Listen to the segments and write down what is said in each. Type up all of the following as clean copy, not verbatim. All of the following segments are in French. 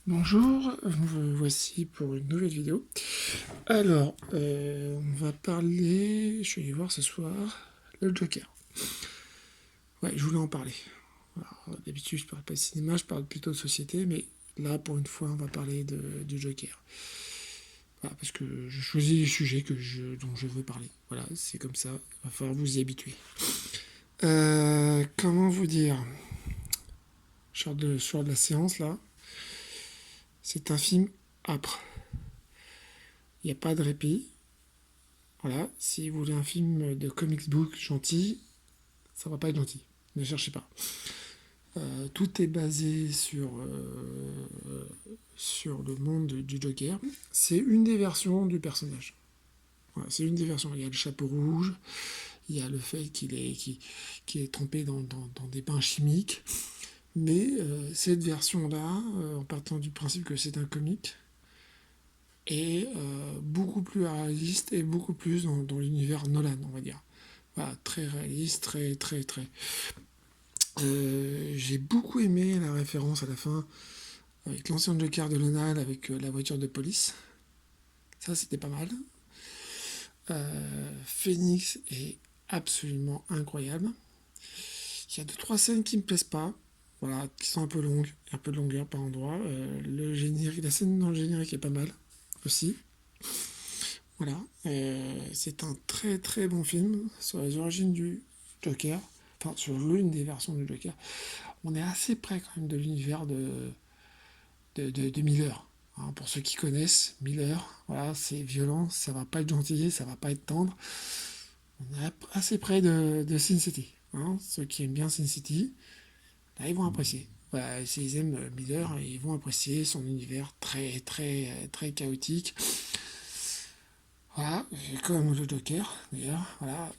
Bonjour, vous voici pour une nouvelle vidéo. Alors, on va parler, je suis allé voir ce soir, le Joker. Ouais, je voulais en parler. Alors, d'habitude, je parle pas de cinéma, je parle plutôt de société, mais là, pour une fois, on va parler du Joker. Voilà, parce que je choisis les sujets dont je veux parler. Voilà, c'est comme ça, il va falloir vous y habituer. Comment vous dire? Sur de la séance, là, c'est un film âpre. Il n'y a pas de répit. Voilà, si vous voulez un film de comics book gentil, ça va pas être gentil. Ne cherchez pas. Tout est basé sur le monde du Joker. C'est une des versions du personnage. Voilà, c'est une des versions. Il y a le chapeau rouge, il y a le fait qu'il est trempé dans des bains chimiques. Mais cette version-là, en partant du principe que c'est un comic, est beaucoup plus réaliste et beaucoup plus dans l'univers Nolan, on va dire. Voilà, très réaliste, très. J'ai beaucoup aimé la référence à la fin avec l'ancien Joker de Nolan avec la voiture de police. Ça, c'était pas mal. Phoenix est absolument incroyable. Il y a deux trois scènes qui me plaisent pas, voilà, qui sont un peu longues, un peu de longueur par endroit. Le générique, la scène dans le générique est pas mal aussi. Voilà, c'est un très bon film sur les origines du Joker, enfin sur l'une des versions du Joker. On est assez près quand même de l'univers de Miller. Hein, pour ceux qui connaissent Miller, voilà, c'est violent, ça va pas être gentil, ça va pas être tendre. On est assez près de Sin City. Hein, ceux qui aiment bien Sin City, là, ils vont apprécier. Voilà, s'ils aiment Miller, ils vont apprécier son univers très chaotique. Voilà, comme le Joker d'ailleurs. Voilà,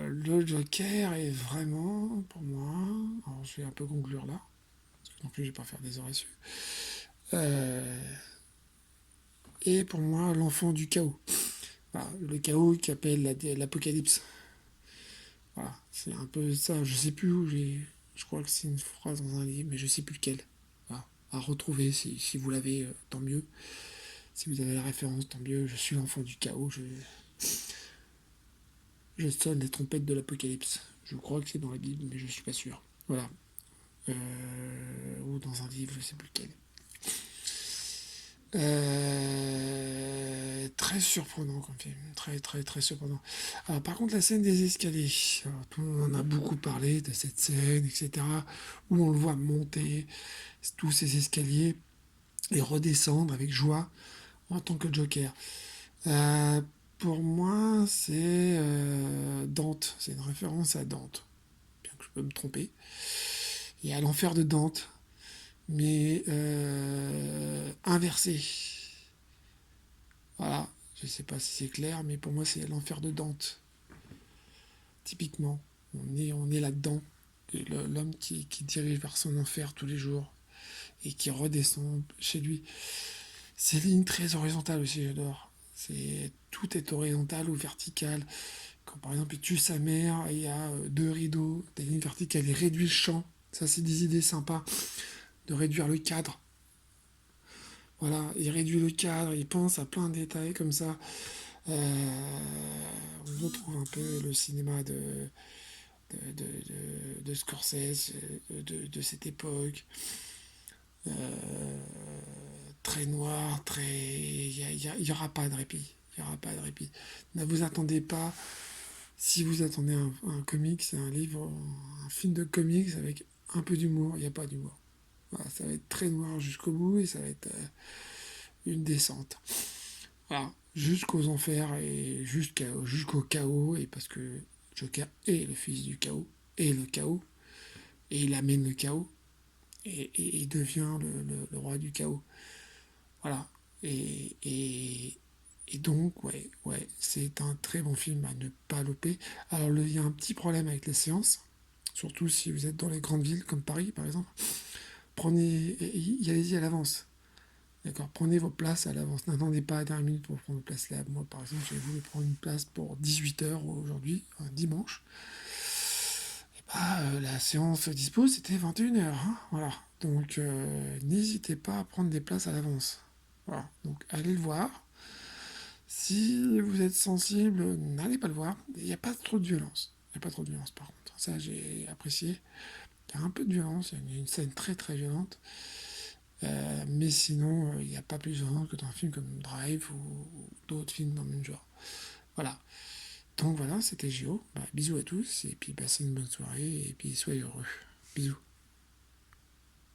le Joker est vraiment pour moi. Alors je vais un peu conclure là, parce que non plus je vais pas faire des heures dessus. Et pour moi l'enfant du chaos. Voilà, le chaos qui appelle l'apocalypse. Voilà, c'est un peu ça. Je sais plus où j'ai. Je crois que c'est une phrase dans un livre, mais je sais plus lequel. Voilà, à retrouver si vous l'avez, tant mieux. Si vous avez la référence, tant mieux. Je suis l'enfant du chaos. Je sonne les trompettes de l'apocalypse. Je crois que c'est dans la Bible, mais je suis pas sûr. Voilà. Ou dans un livre, je sais plus lequel. Très surprenant comme film, très surprenant. Alors, par contre, la scène des escaliers, alors, tout le monde en a beaucoup parlé de cette scène, etc., où on le voit monter tous ces escaliers et redescendre avec joie en tant que Joker. Euh, pour moi, c'est Dante, c'est une référence à Dante, bien que je peux me tromper, et à l'enfer de Dante, mais inversé. Voilà, je sais pas si c'est clair, mais pour moi c'est l'enfer de Dante, typiquement. On est là-dedans, l'homme qui dirige vers son enfer tous les jours et qui redescend chez lui. C'est ligne très horizontale aussi, j'adore. Tout est horizontal ou vertical. Quand par exemple il tue sa mère, il y a deux rideaux, des lignes verticales, il réduit le champ. Ça c'est des idées sympas de réduire le cadre. Voilà, il réduit le cadre, il pense à plein de détails comme ça. On retrouve un peu le cinéma de Scorsese, de cette époque. Très noir, très. Il n'y aura pas de répit. Il n'y aura pas de répit. Ne vous attendez pas. Si vous attendez un comics, c'est un livre, un film de comics avec un peu d'humour, il n'y a pas d'humour. Voilà, ça va être très noir jusqu'au bout et ça va être une descente. Voilà, jusqu'aux enfers et jusqu'au chaos, et parce que Joker est le fils du chaos, et le chaos, et il amène le chaos, et devient le roi du chaos. Voilà. Et, et, et donc, ouais, c'est un très bon film à ne pas louper. Alors, il y a un petit problème avec les séances, surtout si vous êtes dans les grandes villes comme Paris, par exemple. Prenez, y allez-y à l'avance. D'accord, prenez vos places à l'avance. N'attendez pas à la dernière minute pour prendre une place là. Moi, par exemple, j'ai voulu prendre une place pour 18 h aujourd'hui, un dimanche. Et bah, la séance dispo, c'était 21 h. Hein, voilà. Donc n'hésitez pas à prendre des places à l'avance. Voilà, donc allez le voir. Si vous êtes sensible, n'allez pas le voir. Il n'y a pas trop de violence. Il n'y a pas trop de violence par contre. Ça j'ai apprécié. Il y a un peu de violence, il y a une scène très très violente. Mais sinon, il n'y a pas plus violent que dans un film comme Drive ou d'autres films dans le même genre. Voilà. Donc voilà, c'était Gio. Bah, bisous à tous et puis passez une bonne soirée et puis soyez heureux. Bisous.